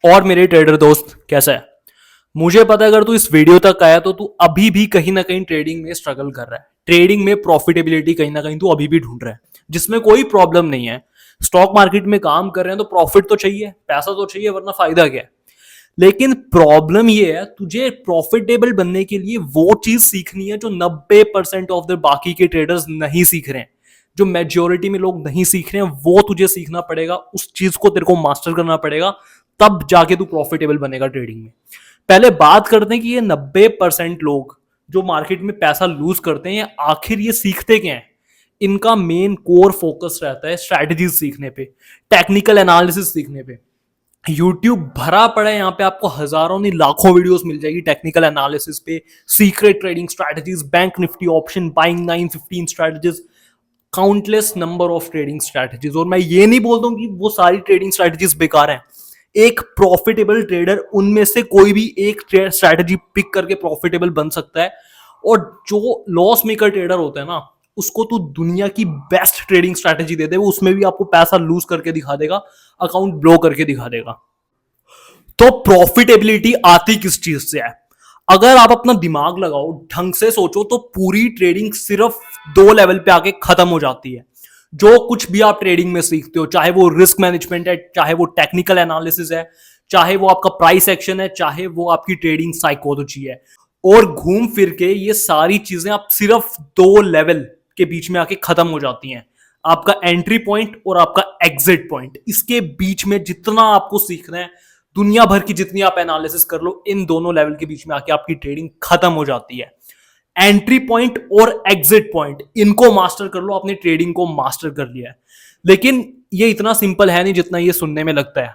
और मेरे ट्रेडर दोस्त कैसा है। मुझे पता है अगर तू इस वीडियो तक आया तो तू अभी भी कहीं ना कहीं ट्रेडिंग में स्ट्रगल कर रहा है। ट्रेडिंग में प्रॉफिटेबिलिटी कहीं ना कहीं तू अभी भी ढूंढ रहा है, जिसमें कोई प्रॉब्लम नहीं है। स्टॉक मार्केट में काम कर रहे हैं तो प्रॉफिट तो चाहिए, पैसा तो चाहिए, वरना फायदा क्या है। लेकिन प्रॉब्लम ये है, तुझे प्रॉफिटेबल बनने के लिए वो चीज सीखनी है जो 90% ऑफ द बाकी के ट्रेडर्स नहीं सीख रहे हैं, जो मेजोरिटी में लोग नहीं सीख रहे हैं। वो तुझे सीखना पड़ेगा, उस चीज को तेरे को मास्टर करना पड़ेगा, तब जाके तू प्रॉफिटेबल बनेगा ट्रेडिंग में। पहले बात करते हैं कि ये 90% लोग जो मार्केट में पैसा लूज करते हैं, आखिर ये सीखते क्या हैं। इनका मेन कोर फोकस रहता है स्ट्रैटेजीज सीखने पे, टेक्निकल एनालिसिस सीखने पे। यूट्यूब भरा पड़ा है, यहाँ पे आपको हजारों नहीं लाखों वीडियोस मिल जाएगी टेक्निकल एनालिसिस पे, secret trading strategies, bank Nifty option buying 915 strategies, countless number of trading strategies. और मैं ये नहीं बोलता हूँ कि वो सारी ट्रेडिंग स्ट्रैटेजीज बेकार हैं। एक प्रॉफिटेबल ट्रेडर उनमें से कोई भी एक स्ट्रैटेजी पिक करके प्रॉफिटेबल बन सकता है। और जो लॉस मेकर ट्रेडर होता है ना, उसको तो दुनिया की बेस्ट ट्रेडिंग स्ट्रैटेजी दे दे, वो उसमें भी आपको पैसा लूज करके दिखा देगा, अकाउंट ब्लो करके दिखा देगा। तो प्रॉफिटेबिलिटी आती किस चीज से है? अगर आप अपना दिमाग लगाओ, ढंग से सोचो, तो पूरी ट्रेडिंग सिर्फ दो लेवल पे आके खत्म हो जाती है। जो कुछ भी आप ट्रेडिंग में सीखते हो, चाहे वो रिस्क मैनेजमेंट है, चाहे वो टेक्निकल एनालिसिस है, चाहे वो आपका प्राइस एक्शन है, चाहे वो आपकी ट्रेडिंग साइकोलॉजी है, और घूम फिर के ये सारी चीजें आप सिर्फ दो लेवल के बीच में आके खत्म हो जाती हैं। आपका एंट्री पॉइंट और आपका एग्जिट पॉइंट। इसके बीच में जितना आपको सीखना है, दुनिया भर की जितनी आप एनालिसिस कर लो, इन दोनों लेवल के बीच में आके आपकी ट्रेडिंग खत्म हो जाती है। एंट्री पॉइंट और एग्जिट पॉइंट, इनको मास्टर कर लो, अपनी ट्रेडिंग को मास्टर कर लिया है। लेकिन ये इतना सिंपल है नहीं जितना ये सुनने में लगता है।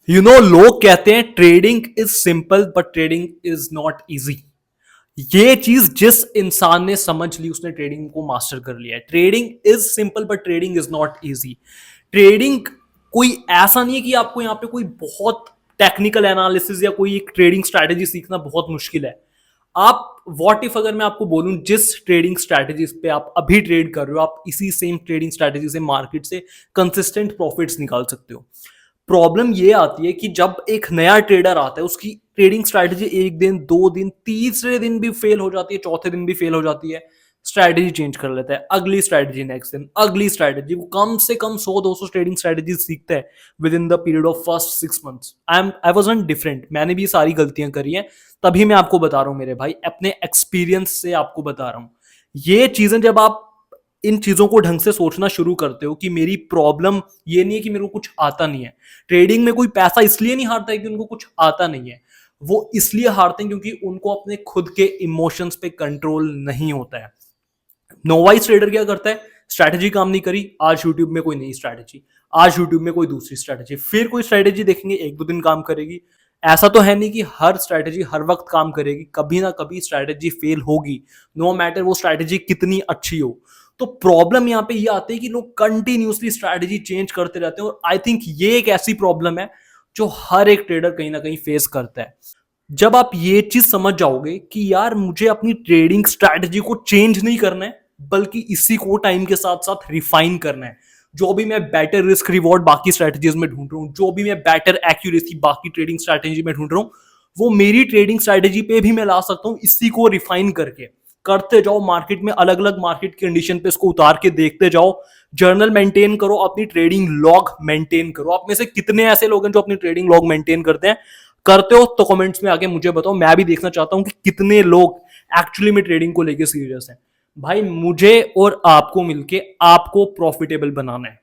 लोग कहते हैं trading is simple but trading is not easy. ये चीज जिस इंसान ने समझ ली, उसने ट्रेडिंग को मास्टर कर लिया है। Trading is simple but trading is not easy. Trading कोई ऐसा नहीं है कि आपको यहाँ पे कोई बहुत टेक्निकल एनालिसिस या कोई एक ट्रेडिंग स्ट्रैटेजी सीखना बहुत मुश्किल है। आप व्हाट इफ अगर मैं आपको बोलूं, जिस ट्रेडिंग स्ट्रैटेजीज पे आप अभी ट्रेड कर रहे हो, आप इसी सेम ट्रेडिंग स्ट्रैटेजी से मार्केट से कंसिस्टेंट प्रॉफिट्स निकाल सकते हो। प्रॉब्लम ये आती है कि जब एक नया ट्रेडर आता है, उसकी ट्रेडिंग स्ट्रैटेजी एक दिन, दो दिन, तीसरे दिन भी फेल हो जाती है, चौथे दिन भी फेल हो जाती है, स्ट्रैटेजी चेंज कर लेता है, अगली स्ट्रैटेजी, नेक्स्ट दिन अगली स्ट्रैटेजी। वो कम से कम 100-200 ट्रेडिंग स्ट्रैटेजी सीखता है with in the period of first 6 months. I wasn't different, मैंने भी सारी गलतियां करी हैं, तभी मैं आपको बता रहा हूं मेरे भाई, अपने एक्सपीरियंस से आपको बता रहा हूं। ये चीजें जब आप इन चीजों को ढंग से सोचना शुरू करते हो कि मेरी प्रॉब्लम ये नहीं है कि मेरे को कुछ आता नहीं है। ट्रेडिंग में कोई पैसा इसलिए नहीं हारता है कि उनको कुछ आता नहीं है, वो इसलिए हारते हैं क्योंकि उनको अपने खुद के इमोशंस पे कंट्रोल नहीं होता है। नोवाइस ट्रेडर क्या करता है? स्ट्रैटेजी काम नहीं करी, आज यूट्यूब में कोई नई स्ट्रैटेजी, आज यूट्यूब में कोई दूसरी स्ट्रैटेजी, फिर कोई स्ट्रैटेजी देखेंगे, एक दो दिन काम करेगी। ऐसा तो है नहीं कि हर स्ट्रैटेजी हर वक्त काम करेगी, कभी ना कभी स्ट्रैटेजी फेल होगी, नो मैटर वो स्ट्रैटेजी कितनी अच्छी हो। तो प्रॉब्लम यहाँ पे ये आती है कि लोग कंटिन्यूसली स्ट्रैटेजी चेंज करते रहते हैं, और आई थिंक ये एक ऐसी प्रॉब्लम है जो हर एक ट्रेडर कहीं ना कहीं फेस करता है। जब आप ये चीज समझ जाओगे कि यार मुझे अपनी ट्रेडिंग स्ट्रैटेजी को चेंज नहीं करना है, बल्कि इसी को टाइम के साथ साथ रिफाइन करना है। जो भी मैं बेटर रिस्क रिवॉर्ड बाकी स्ट्रैटेजीज में ढूंढ रहा हूं, जो भी मैं बेटर एक्यूरेसी बाकी ट्रेडिंग स्ट्रैटेजी में ढूंढ रहा हूं, वो मेरी ट्रेडिंग स्ट्रैटेजी पे भी मैं ला सकता हूं, इसी को रिफाइन करके। करते जाओ, मार्केट में अलग अलग मार्केट कंडीशन पे इसको उतार के देखते जाओ, जर्नल मेंटेन करो, अपनी ट्रेडिंग लॉग मेंटेन करो। आप में से कितने ऐसे लोग हैं जो अपनी ट्रेडिंग लॉग मेंटेन करते हैं? करते हो तो कमेंट्स में आके मुझे बताओ, मैं भी देखना चाहता हूं कि कितने लोग एक्चुअली में ट्रेडिंग को लेके सीरियस हैं। भाई मुझे और आपको मिलके आपको प्रॉफिटेबल बनाना है।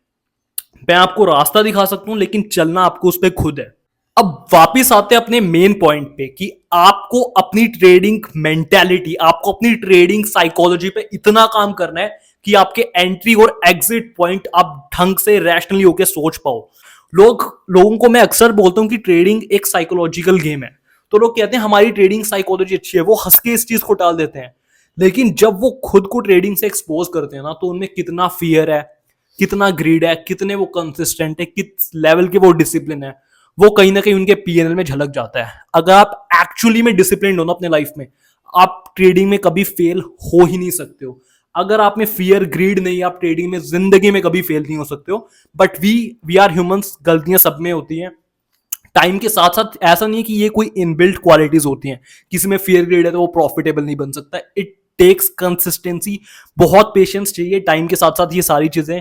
मैं आपको रास्ता दिखा सकता हूं, लेकिन चलना आपको उस पर खुद है। अब वापिस आते हैं अपने मेन पॉइंट पे कि आपको अपनी ट्रेडिंग मेंटालिटी, आपको अपनी ट्रेडिंग साइकोलॉजी पे इतना काम करना है कि आपके एंट्री और एग्जिट पॉइंट आप ढंग से रैशनली होकर सोच पाओ। लोगों को मैं अक्सर बोलता हूं कि ट्रेडिंग एक साइकोलॉजिकल गेम है, तो लोग कहते हैं हमारी ट्रेडिंग साइकोलॉजी अच्छी है, वो हंस के इस चीज को टाल देते हैं। लेकिन जब वो खुद को ट्रेडिंग से एक्सपोज करते हैं ना, तो उनमें कितना फियर है, कितना ग्रीड है, कितने वो कंसिस्टेंट है, किस लेवल के वो डिसिप्लिन है, वो कहीं ना कहीं उनके पीएनएल में झलक जाता है। अगर आप एक्चुअली में डिसिप्लिन हो ना अपने लाइफ में, आप ट्रेडिंग में कभी फेल हो ही नहीं सकते हो। अगर आप में फियर ग्रीड नहीं, आप ट्रेडिंग में जिंदगी में कभी फेल नहीं हो सकते हो। बट वी आर ह्यूमंस, गलतियां सब में होती हैं। टाइम के साथ साथ ऐसा नहीं है कि ये कोई इनबिल्ट क्वालिटीज होती हैं, किसी में फेयर ग्रेड है तो वो प्रॉफिटेबल नहीं बन सकता। इट टेक्स कंसिस्टेंसी, बहुत पेशेंस चाहिए टाइम के साथ साथ ये सारी चीजें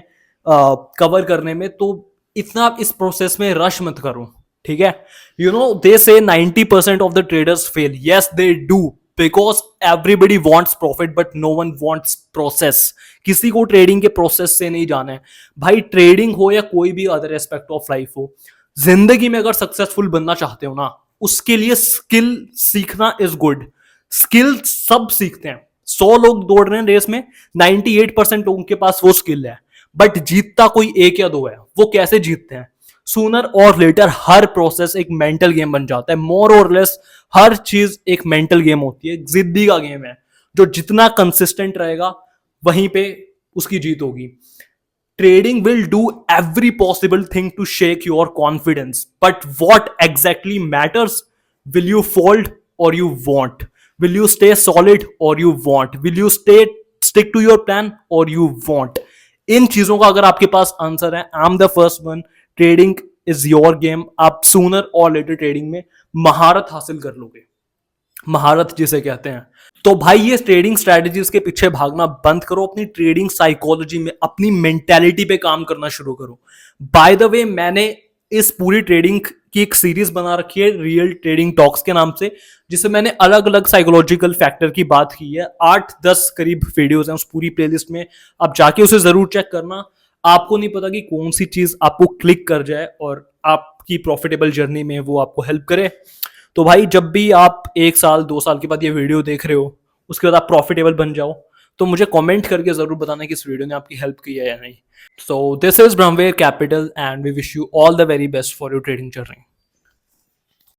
कवर करने में। तो इतना इस प्रोसेस में रश मत करो, ठीक है। You know they say 90% of the traders fail, yes they do, because everybody wants profit but no one wants process. किसी को ट्रेडिंग के प्रोसेस से नहीं जाना है भाई। ट्रेडिंग हो या कोई भी अदर एस्पेक्ट ऑफ लाइफ हो, जिंदगी में अगर सक्सेसफुल बनना चाहते हो ना, उसके लिए स्किल सीखना इज गुड। स्किल सब सीखते हैं। 100 लोग दौड़ रहे हैं रेस में, 98% लोगों के पास वो स्किल है, बट जीतता कोई एक या दो है। वो कैसे जीतते हैं? सूनर और लेटर हर प्रोसेस एक मेंटल गेम बन जाता है। मोर और लेस हर चीज एक मेंटल गेम होती है, जिद्दी का गेम है। जो जितना कंसिस्टेंट रहेगा वहीं पे उसकी जीत होगी। Trading will do every possible thing to shake your confidence, but what exactly matters? Will you fold or you won't? Will you stay solid or you won't? Will you stick to your plan or you won't? इन चीजों का अगर आपके पास answer है, I am the first one, trading is your game. आप sooner और letter trading में महारत हासिल कर लोगे, महारत जिसे कहते हैं। तो भाई ये ट्रेडिंग स्ट्रेटजीज के पीछे भागना बंद करो, अपनी ट्रेडिंग साइकोलॉजी में, अपनी मेंटेलिटी पे काम करना शुरू करो। बाय द वे, मैंने इस पूरी ट्रेडिंग की एक सीरीज बना रखी है रियल ट्रेडिंग टॉक्स के नाम से, जिसमें मैंने अलग अलग साइकोलॉजिकल फैक्टर की बात की है। 8-10 करीब वीडियोस हैं उस पूरी प्लेलिस्ट में, आप जाके उसे जरूर चेक करना। आपको नहीं पता कि कौन सी चीज आपको क्लिक कर जाए और आपकी प्रॉफिटेबल जर्नी में वो आपको हेल्प करे। तो भाई जब भी आप 1 साल 2 साल के बाद ये वीडियो देख रहे हो, उसके बाद आप प्रॉफिटेबल बन जाओ, तो मुझे कमेंट करके जरूर बताना कि इस वीडियो ने आपकी हेल्प की है या नहीं। So this is Brahmaver capital and we wish you all the very best for your trading journey.